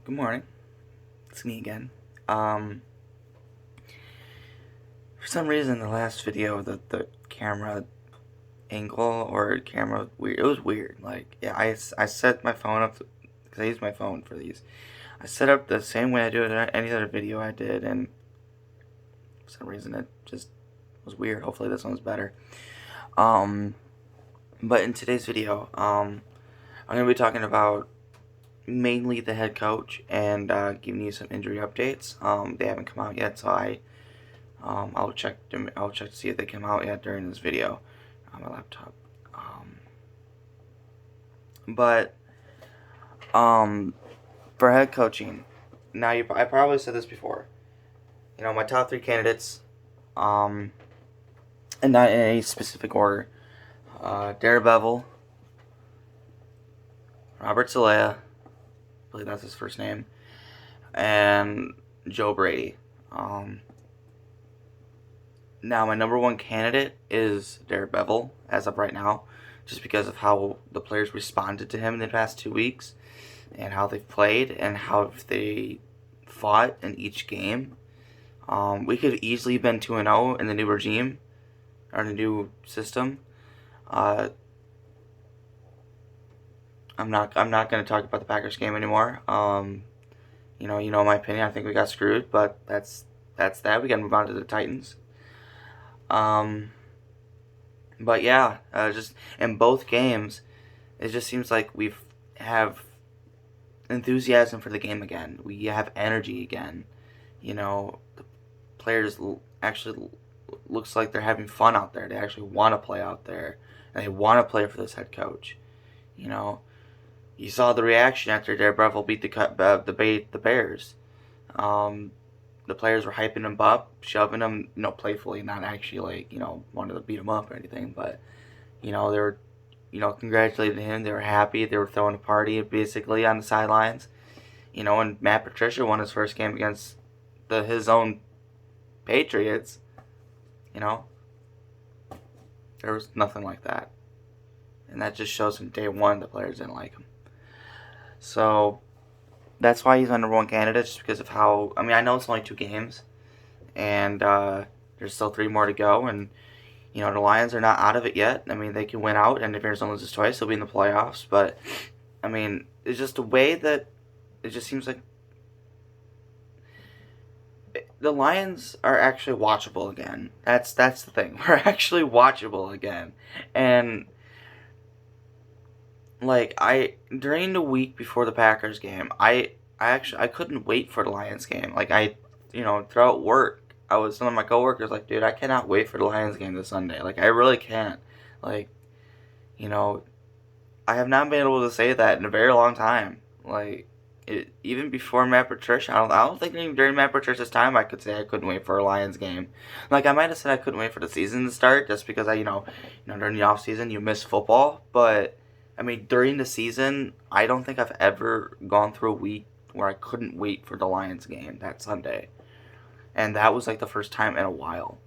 Good morning. It's me again. For some reason, the last video, the camera angle or camera weird. It was weird. Like, yeah, I set my phone up because I use my phone for these. I set up the same way I do it in any other video I did, and for some reason it just was weird. Hopefully this one's better. But in today's video, I'm gonna be talking about mainly the head coach and giving you some injury updates. They haven't come out yet, so I'll check to see if they come out yet during this video on my laptop. But for head coaching, now I probably said this before. My top three candidates, and not in any specific order. Bevel, Robert Salea, I believe that's his first name, and Joe Brady. Now, my number one candidate is Bevel as of right now, just because of how the players responded to him in the past 2 weeks, and how they've played, and how they fought in each game. We could have easily been 2-0 in the new regime, or the new system. I'm not going to talk about the Packers game anymore. You know my opinion. I think we got screwed, but that's that. We got to move on to the Titans. But yeah, just in both games, it just seems like we have enthusiasm for the game again. We have energy again. The players actually looks like they're having fun out there. They actually want to play out there, and they want to play for this head coach. You saw the reaction after Daredevil beat the Bears. The players were hyping him up, shoving him, playfully, not actually wanted to beat him up or anything. But they were, congratulating him. They were happy. They were throwing a party basically on the sidelines. And Matt Patricia won his first game against his own Patriots. There was nothing like that, and that just shows from day one the players didn't like him. So that's why he's my number one candidate, just because of how. I know it's only 2 games, and there's still 3 more to go, and the Lions are not out of it yet. They can win out, and if Arizona loses twice, they'll be in the playoffs. But it's just a way that it just seems like the Lions are actually watchable again. That's the thing. We're actually watchable again, and during the week before the Packers game, I couldn't wait for the Lions game. Throughout work, I was telling my coworkers, dude, I cannot wait for the Lions game this Sunday. I really can't. I have not been able to say that in a very long time. Even before Matt Patricia, I don't think even during Matt Patricia's time I could say I couldn't wait for a Lions game. I might have said I couldn't wait for the season to start, just because during the off season you miss football. But during the season, I don't think I've ever gone through a week where I couldn't wait for the Lions game that Sunday, and that was the first time in a while.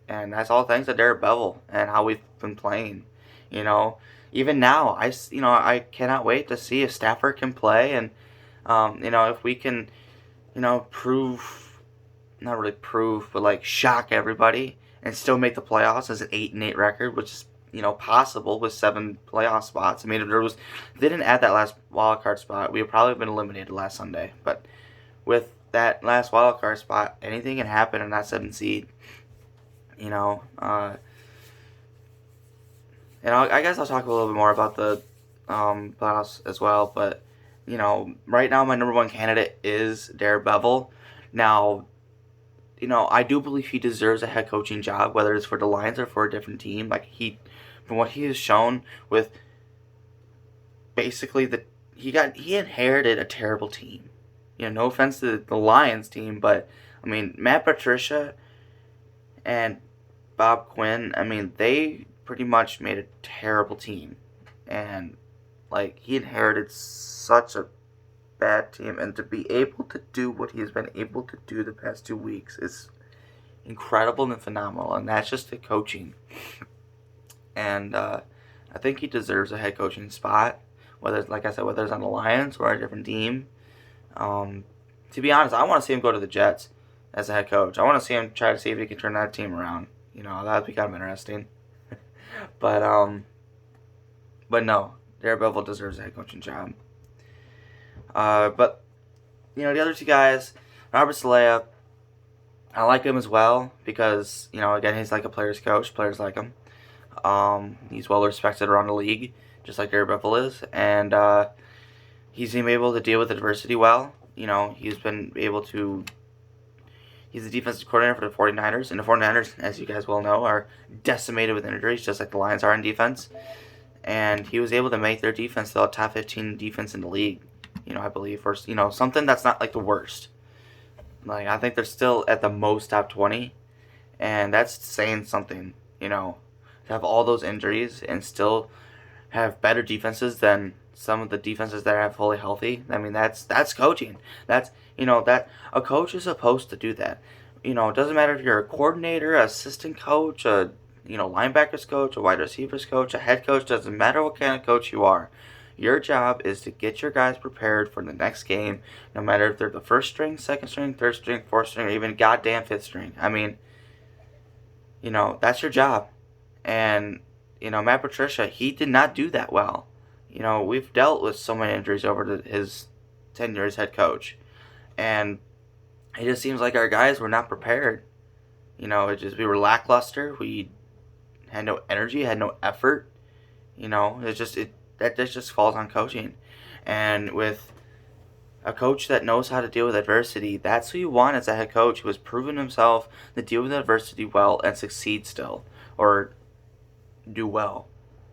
And that's all thanks to Bevel and how we've been playing. Even now, I cannot wait to see if Stafford can play, and if we can, prove, not really prove, but shock everybody and still make the playoffs as an 8-8 record, which is possible with 7 playoff spots. If they didn't add that last wild card spot, we would probably have been eliminated last Sunday. But with that last wild card spot, anything can happen in that 7th seed. I guess I'll talk a little bit more about the playoffs as well. But right now my number one candidate is Bevel. Now, I do believe he deserves a head coaching job, whether it's for the Lions or for a different team. From what he has shown with basically he inherited a terrible team. No offense to the Lions team, but Matt Patricia and Bob Quinn, they pretty much made a terrible team, and he inherited such a bad team, and to be able to do what he's been able to do the past 2 weeks is incredible and phenomenal, and that's just the coaching. And I think he deserves a head coaching spot, whether it's on the Lions or a different team. Um, to be honest, I want to see him go to the Jets as a head coach. I want to see him try to see if he can turn that team around. That'd be kind of interesting. But but no, Daredevil deserves a head coaching job. But the other two guys, Robert Salea, I like him as well because again he's like a player's coach. Players like him. He's well respected around the league, just like Daredevil is, and he's been able to deal with adversity well. He's been able to. He's the defensive coordinator for the 49ers, and the 49ers, as you guys well know, are decimated with injuries, just like the Lions are in defense. And he was able to make their defense still a top 15 defense in the league, I believe, or something that's not like the worst. Like I think they're still at the most top 20, and that's saying something. To have all those injuries and still have better defenses than some of the defenses that are fully healthy. I mean, that's coaching. That's that a coach is supposed to do that. It doesn't matter if you're a coordinator, assistant coach, a linebackers coach, a wide receivers coach, a head coach. Doesn't matter what kind of coach you are. Your job is to get your guys prepared for the next game, no matter if they're the first string, second string, third string, fourth string, or even goddamn fifth string. I mean, that's your job. And Matt Patricia, he did not do that well. We've dealt with so many injuries over his tenure as head coach, and it just seems like our guys were not prepared. We were lackluster. We had no energy, had no effort. That just falls on coaching, and with a coach that knows how to deal with adversity, that's who you want as a head coach who has proven himself to deal with adversity well and succeed still, or do well.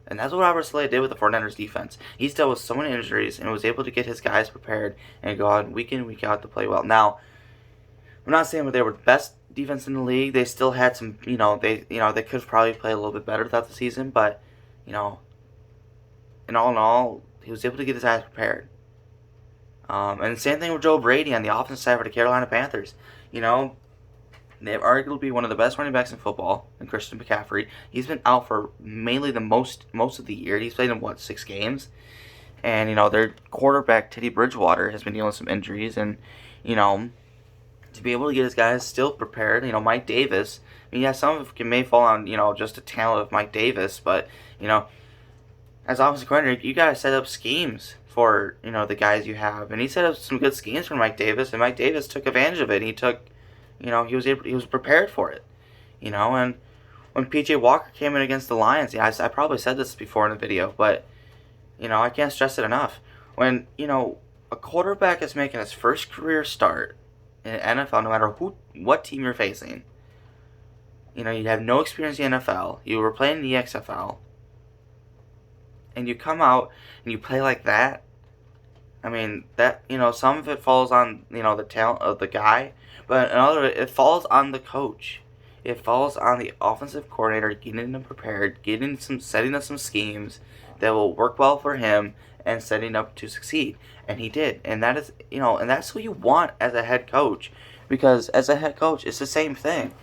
And that's what Robert Saleh did with the 49ers defense. He's dealt with so many injuries and was able to get his guys prepared and go out week in, week out to play well. Now, I'm not saying that they were the best defense in the league. They still had some, they could probably play a little bit better throughout the season, but, in all in all, he was able to get his guys prepared. And the same thing with Joe Brady on the offensive side for the Carolina Panthers. They have arguably one of the best running backs in football, in Christian McCaffrey. He's been out for mainly the most of the year. He's played in 6 games, and their quarterback Teddy Bridgewater has been dealing with some injuries, and to be able to get his guys still prepared. Mike Davis. I mean, yeah, some of it may fall on just the talent of Mike Davis, but as offensive coordinator, you gotta set up schemes for the guys you have, and he set up some good schemes for Mike Davis, and Mike Davis took advantage of it. He took. He was prepared for it. And when P.J. Walker came in against the Lions, I probably said this before in the video, but, I can't stress it enough. When, a quarterback is making his first career start in the NFL, no matter what team you're facing, you have no experience in the NFL, you were playing in the XFL, and you come out and you play like that, I mean, that, some of it falls on, the talent of the guy, but another, it falls on the coach. It falls on the offensive coordinator getting them prepared, setting up some schemes that will work well for him and setting up to succeed. And he did. And that is, and that's what you want as a head coach. Because as a head coach, it's the same thing.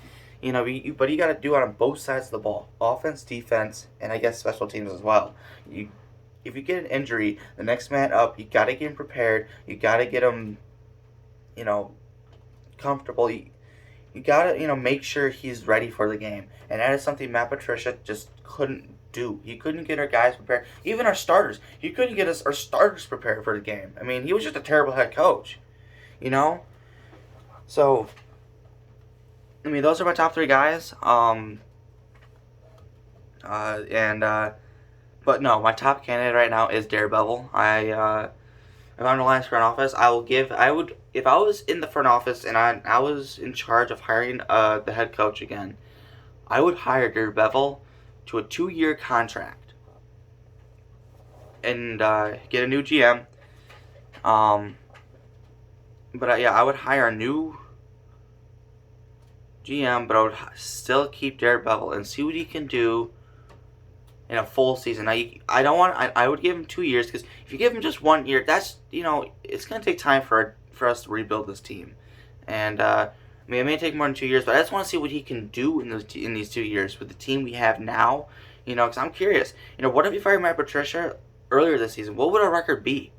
But you got to do it on both sides of the ball. Offense, defense, and I guess special teams as well. If you get an injury, the next man up, you got to get him prepared. You got to get him, comfortable. You gotta make sure he's ready for the game, and that is something Matt Patricia just couldn't do. He couldn't get our guys prepared, even our starters. He couldn't get our starters prepared for the game. I mean, he was just a terrible head coach, So, I mean, those are my top 3 guys. But no, my top candidate right now is Daredevil. If I'm the last front office, if I was in the front office and I was in charge of hiring the head coach again, I would hire Daredevil to a 2-year contract and get a new GM. But I would hire a new GM, but I would still keep Daredevil and see what he can do in a full season. Now, I would give him 2 years, because if you give him just 1 year, that's, it's going to take time for us to rebuild this team. And, it may take more than 2 years, but I just want to see what he can do in these 2 years with the team we have now, because I'm curious. What if you fired Matt Patricia earlier this season? What would our record be?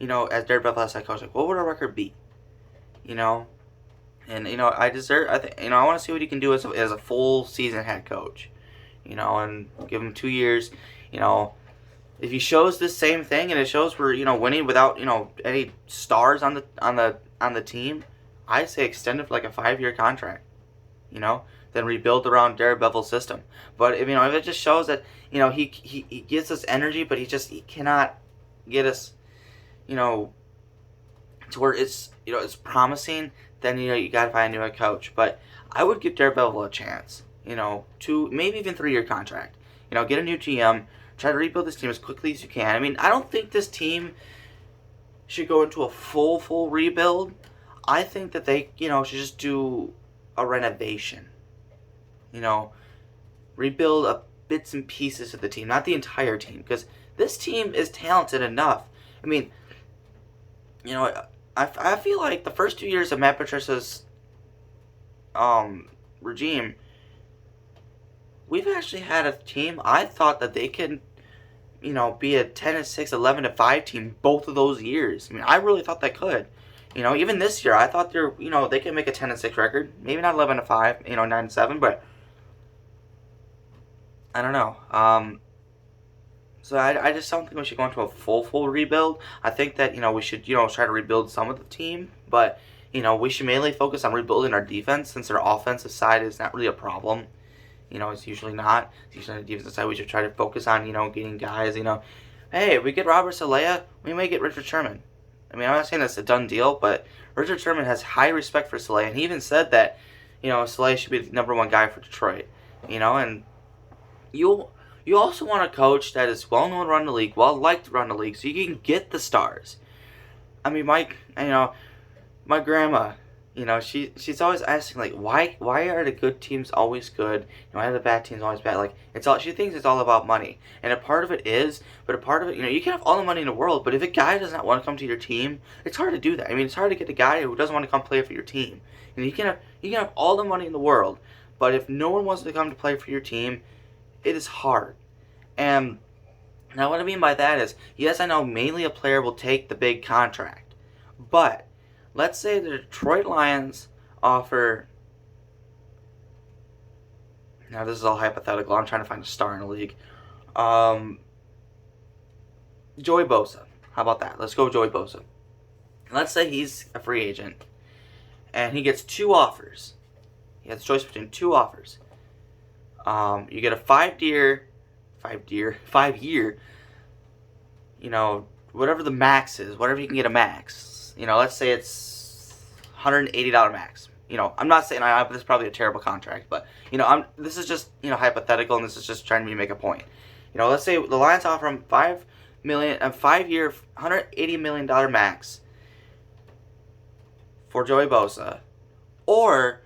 as Daredevil as head coach, like, what would our record be? You know, and I think I want to see what he can do as a full season head coach. And give him 2 years. If he shows this same thing and it shows we're winning without any stars on the team, I say extend it for like a 5-year contract. Then rebuild around Daredevil's system. But if it just shows that he gives us energy, but he cannot get us to where it's promising, then you gotta find a new head coach. But I would give Daredevil a chance. 2, maybe even 3-year contract. Get a new GM. Try to rebuild this team as quickly as you can. I mean, I don't think this team should go into a full rebuild. I think that they should just do a renovation. Rebuild bits and pieces of the team, not the entire team, because this team is talented enough. I mean, I feel like the first 2 years of Matt Patricia's regime, we've actually had a team. I thought that they could, be a 10-6, 11-5 team both of those years. I mean, I really thought they could. Even this year, I thought they could make a 10-6 record. Maybe not 11-5, 9-7, but I don't know. So I just don't think we should go into a full rebuild. I think that we should try to rebuild some of the team, but we should mainly focus on rebuilding our defense, since our offensive side is not really a problem. It's usually not. It's usually on the defensive side. We should try to focus on getting guys. Hey, if we get Robert Saleh, we may get Richard Sherman. I mean, I'm not saying that's a done deal, but Richard Sherman has high respect for Saleh, and he even said that Saleh should be the #1 guy for Detroit. And you also want a coach that is well known around the league, well liked around the league, so you can get the stars. I mean, my grandma, she's always asking, like, why are the good teams always good? Why are the bad teams always bad? Like, she thinks it's all about money, and a part of it is, but a part of it, you can have all the money in the world, but if a guy does not want to come to your team, it's hard to do that. I mean, it's hard to get a guy who doesn't want to come play for your team. You can have all the money in the world, but if no one wants to come to play for your team, it is hard. And now what I mean by that is, yes, I know mainly a player will take the big contract, but let's say the Detroit Lions offer, now this is all hypothetical, I'm trying to find a star in the league, Joey Bosa. How about that? Let's go with Joey Bosa. Let's say he's a free agent, and he gets 2 offers. He has a choice between 2 offers. You get a 5-year, whatever the max is, whatever you can get a max. Let's say it's $180 max. I'm not saying this is probably a terrible contract, but this is just hypothetical, and this is just trying to make a point. Let's say the Lions offer him $5 million, a 5-year, $180 million max for Joey Bosa, or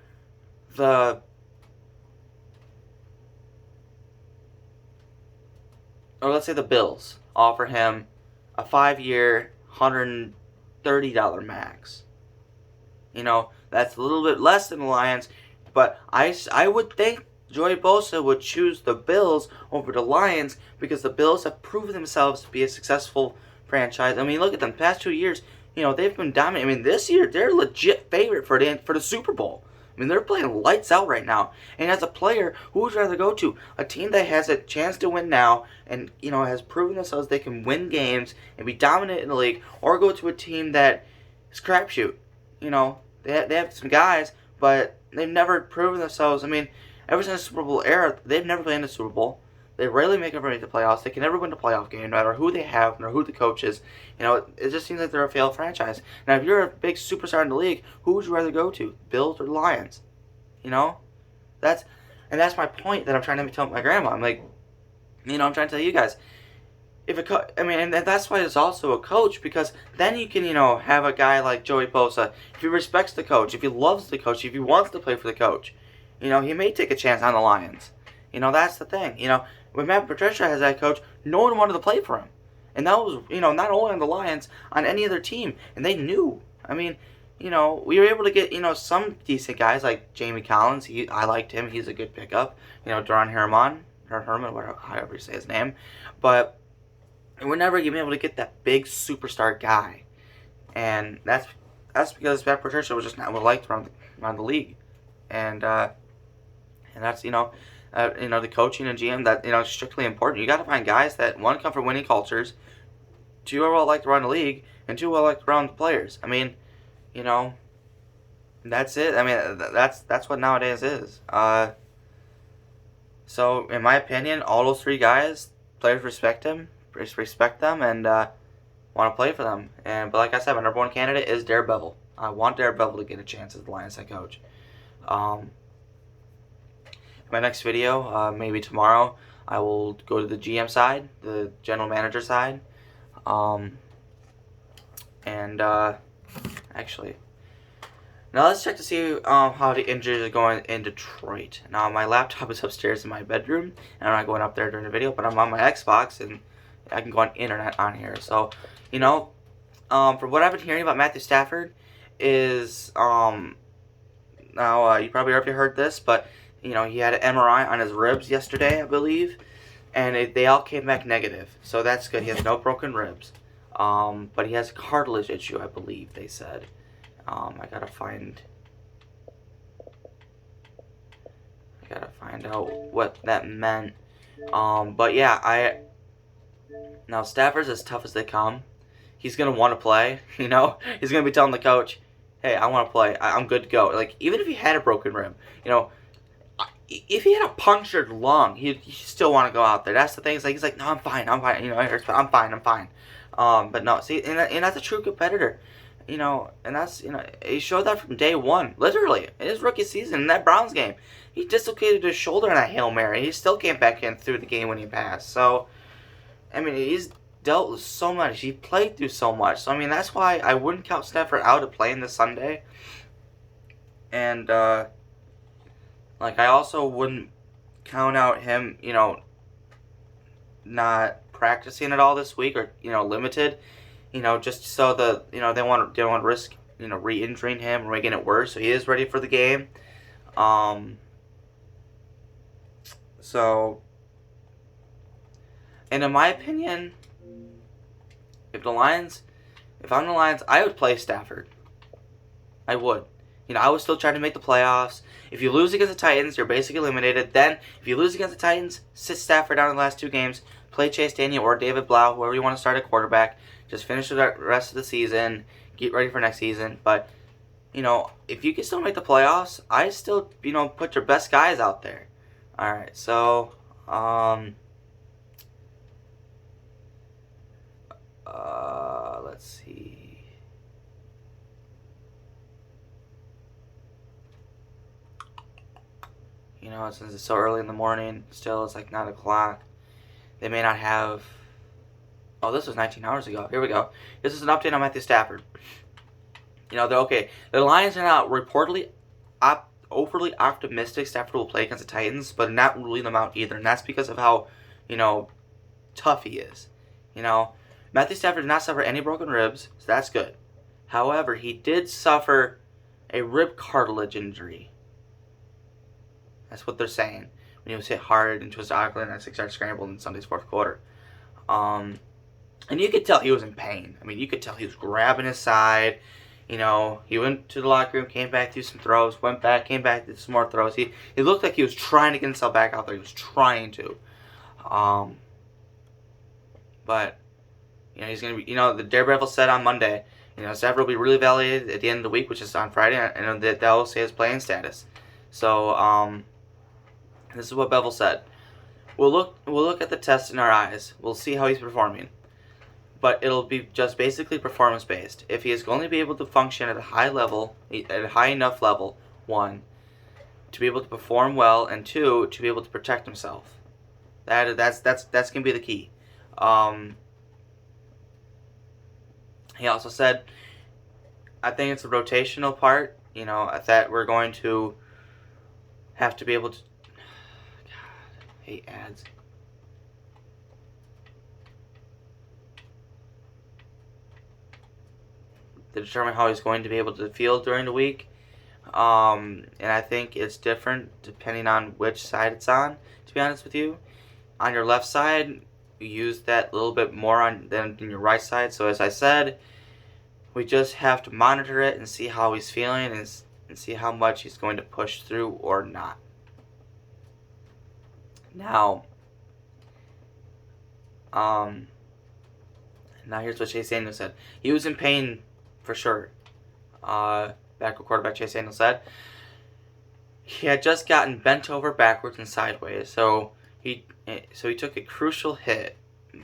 let's say the Bills offer him a 5-year, $130 max. That's a little bit less than the Lions, but I would think Joey Bosa would choose the Bills over the Lions, because the Bills have proven themselves to be a successful franchise. I mean, look at them. Past 2 years, they've been dominating. I mean, this year, they're a legit favorite for the Super Bowl. I mean, they're playing lights out right now. And as a player, who would you rather go to? A team that has a chance to win now and, has proven themselves they can win games and be dominant in the league, or go to a team that is crapshoot? They have some guys, but they've never proven themselves. I mean, ever since the Super Bowl era, they've never played in the Super Bowl. They rarely make the playoffs. They can never win the playoff game, no matter who they have, no matter who the coach is. It just seems like they're a failed franchise. Now, if you're a big superstar in the league, who would you rather go to, Bills or the Lions? That's my point that I'm trying to tell my grandma. I'm like, I'm trying to tell you guys. And that's why it's also a coach, because then you can, have a guy like Joey Bosa. If he respects the coach, if he loves the coach, if he wants to play for the coach, he may take a chance on the Lions. That's the thing. When Matt Patricia has that coach, no one wanted to play for him. And that was, not only on the Lions, on any other team. And they knew. I mean, we were able to get, some decent guys like Jamie Collins. I liked him. He's a good pickup. Duran Herman, or Herman, however you say his name. But, And we're never gonna be able to get that big superstar guy, and that's because Matt Patricia was just not well liked around the league, and that's the coaching and GM that is strictly important. You got to find guys that one come from winning cultures, two are well liked around the league, and two well liked around the players. I mean, you know, that's it. I mean, that's what nowadays is. So in my opinion, all those three guys, players respect them, and want to play for them. But like I said, my number one candidate is Darrell Bevell. I want Darrell Bevell to get a chance as the Lions head coach. Um, my next video, maybe tomorrow, I will go to the GM side, the general manager side, and actually. Now let's check to see how the injuries are going in Detroit. Now my laptop is upstairs in my bedroom, and I'm not going up there during the video, but I'm on my Xbox, and I can go on internet on here. So, from what I've been hearing about Matthew Stafford is, now you probably already heard this, but, he had an MRI on his ribs yesterday, I believe, and they all came back negative. So that's good. He has no broken ribs. But he has a cartilage issue, I believe they said. I gotta find out what that meant. But yeah, now Stafford's as tough as they come. He's gonna want to play. He's gonna be telling the coach, "Hey, I want to play. I'm good to go." Like even if he had a broken rib, if he had a punctured lung, he'd still want to go out there. That's the thing. He's like, "No, I'm fine. I'm fine. I'm fine. I'm fine." But no, see, and that's a true competitor. And that's, he showed that from day one. Literally, in his rookie season, in that Browns game, he dislocated his shoulder in that Hail Mary. He still came back in through the game when he passed. So, I mean, he's dealt with so much. He played through so much. So, I mean, that's why I wouldn't count Stafford out of playing this Sunday. And, I also wouldn't count out him, not practicing at all this week or, limited. Just so they don't want to risk, re-injuring him or making it worse. So he is ready for the game. And in my opinion, if I'm the Lions, I would play Stafford. I would. I would still try to make the playoffs. If you lose against the Titans, you're basically eliminated. Then, if you lose against the Titans, sit Stafford down in the last two games. Play Chase Daniel or David Blau, whoever you want to start at quarterback. Just finish the rest of the season. Get ready for next season. But, if you can still make the playoffs, I still, put your best guys out there. Alright, so, let's see. Since it's so early in the morning, still it's like 9 o'clock. They may not have... Oh, this was 19 hours ago. Here we go. This is an update on Matthew Stafford. They're okay. The Lions are not reportedly overly optimistic Stafford will play against the Titans, but not ruling them out either. And that's because of how, tough he is. Matthew Stafford did not suffer any broken ribs, so that's good. However, he did suffer a rib cartilage injury. That's what they're saying. When he was hit hard into his ankle and that 6-yard scramble in Sunday's fourth quarter. And you could tell he was in pain. I mean, you could tell he was grabbing his side. He went to the locker room, came back, threw some throws, went back, came back, did some more throws. He looked like he was trying to get himself back out there. He was trying to. But, he's going to be, the Darrell Bevell said on Monday, Stafford will be really evaluated at the end of the week, which is on Friday, and that will say his playing status. So, this is what Bevell said. We'll look at the test in our eyes. We'll see how he's performing. But it'll be just basically performance based. If he is going to be able to function at a high level, at a high enough level, 1, to be able to perform well, and 2, to be able to protect himself. That's gonna be the key. He also said, I think it's a rotational part. That we're going to have to be able to. God, I hate ads. To determine how he's going to be able to feel during the week. And I think it's different depending on which side it's on, to be honest with you. On your left side, use that a little bit more on than your right side. So as I said, we just have to monitor it and see how he's feeling and see how much he's going to push through or not. Now, now here's what Chase Daniel said. He was in pain for sure. Backup quarterback Chase Daniel said he had just gotten bent over backwards and sideways, so he took a crucial hit,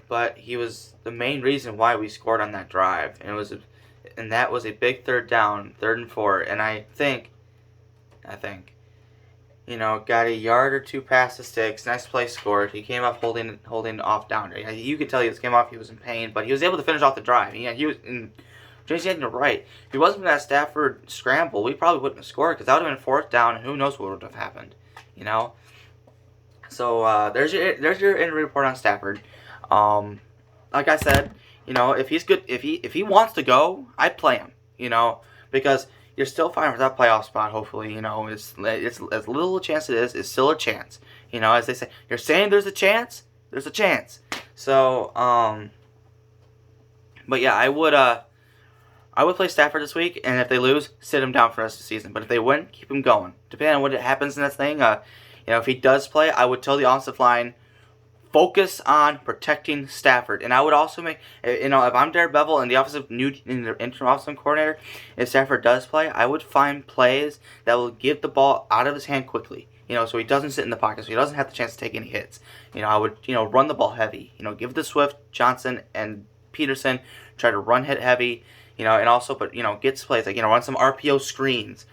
but he was the main reason why we scored on that drive, and that was a big third down, 3rd and 4, and I think, got a yard or two past the sticks. Nice play scored. He came off holding off down. You could tell he came off. He was in pain, but he was able to finish off the drive. He was in. James Daniel right. If he wasn't for that Stafford scramble, we probably wouldn't have scored because that would have been 4th down, and who knows what would have happened. So there's your injury report on Stafford. Like I said, if he's good, if he wants to go, I'd play him. Because you're still fighting for that playoff spot. Hopefully, it's as little a chance it is. It's still a chance. As they say, you're saying there's a chance. There's a chance. So but yeah, I would play Stafford this week, and if they lose, sit him down for the rest of the season. But if they win, keep him going. Depending on what happens in this thing, if he does play, I would tell the offensive line, focus on protecting Stafford. And I would also make, if I'm Derek Bevel and the interim offensive coordinator, if Stafford does play, I would find plays that will get the ball out of his hand quickly. So he doesn't sit in the pocket, so he doesn't have the chance to take any hits. I would, run the ball heavy. Give it to Swift, Johnson, and Peterson. Try to run hit heavy. And also, but get plays like run some RPO screens,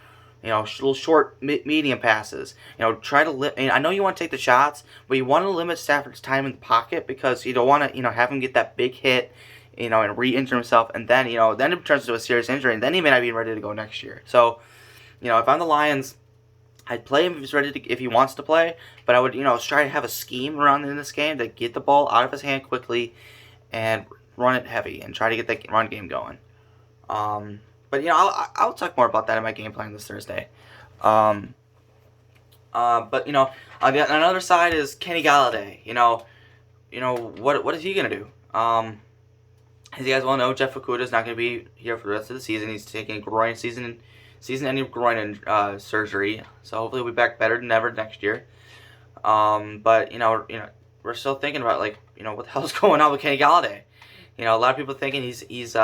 little short, medium passes. Try to I know you want to take the shots, but you want to limit Stafford's time in the pocket because you don't want to have him get that big hit, and re-injure himself, and then then it turns into a serious injury, and then he may not be ready to go next year. So, if I'm the Lions, I'd play him if he wants to play, but I would try to have a scheme around in this game to get the ball out of his hand quickly, and run it heavy and try to get that run game going. But I'll talk more about that in my game plan this Thursday. But on the other side is Kenny Galladay. What is he gonna do? As you guys well know, Jeff Okudah is not gonna be here for the rest of the season. He's taking season-ending groin surgery, so hopefully we'll be back better than ever next year. But we're still thinking about what the hell's going on with Kenny Galladay. A lot of people thinking he's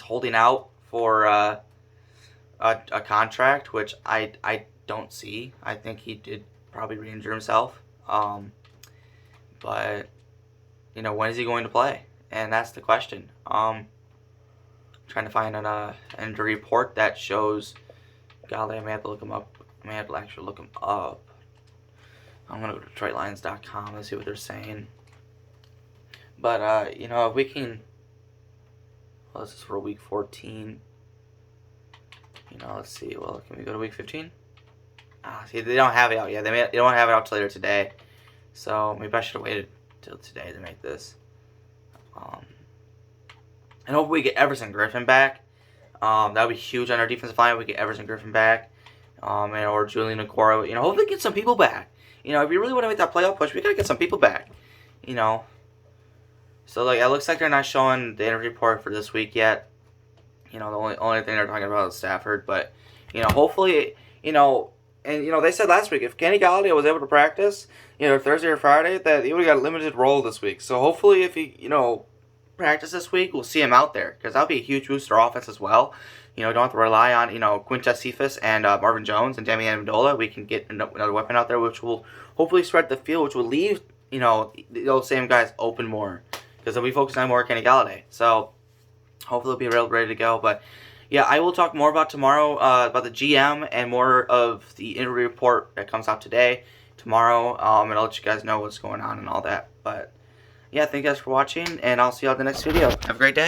holding out for a contract, which I don't see. I think he did probably re-injure himself. But when is he going to play? And that's the question. Trying to find an injury report that shows. Golly, I may have to look him up. I may have to actually look him up. I'm gonna go to DetroitLions.com and see what they're saying. But if we can. Well, this is for week 14. Let's see. Well, can we go to week 15? See, they don't have it out yet. They don't have it out till later today. So maybe I should have waited till today to make this. And hopefully we get Everson Griffin back. That would be huge on our defensive line. We get Everson Griffin back, or Julian Okoro. Hopefully get some people back. If you really want to make that playoff push, we gotta get some people back. So it looks like they're not showing the interview report for this week yet. The only thing they're talking about is Stafford, but hopefully and they said last week if Kenny Galladay was able to practice Thursday or Friday, that he would have got a limited role this week. So hopefully if he practice this week, we'll see him out there because that'll be a huge boost to our offense as well. Don't have to rely on Quintez Cephas and Marvin Jones and Damian Amendola. We can get another weapon out there, which will hopefully spread the field, which will leave those same guys open more. Because they'll be focusing on more Kenny Galladay. So, hopefully they'll be ready to go. But, yeah, I will talk more about tomorrow, about the GM and more of the interview report that comes out tomorrow. And I'll let you guys know what's going on and all that. But, yeah, thank you guys for watching, and I'll see you all in the next video. Have a great day.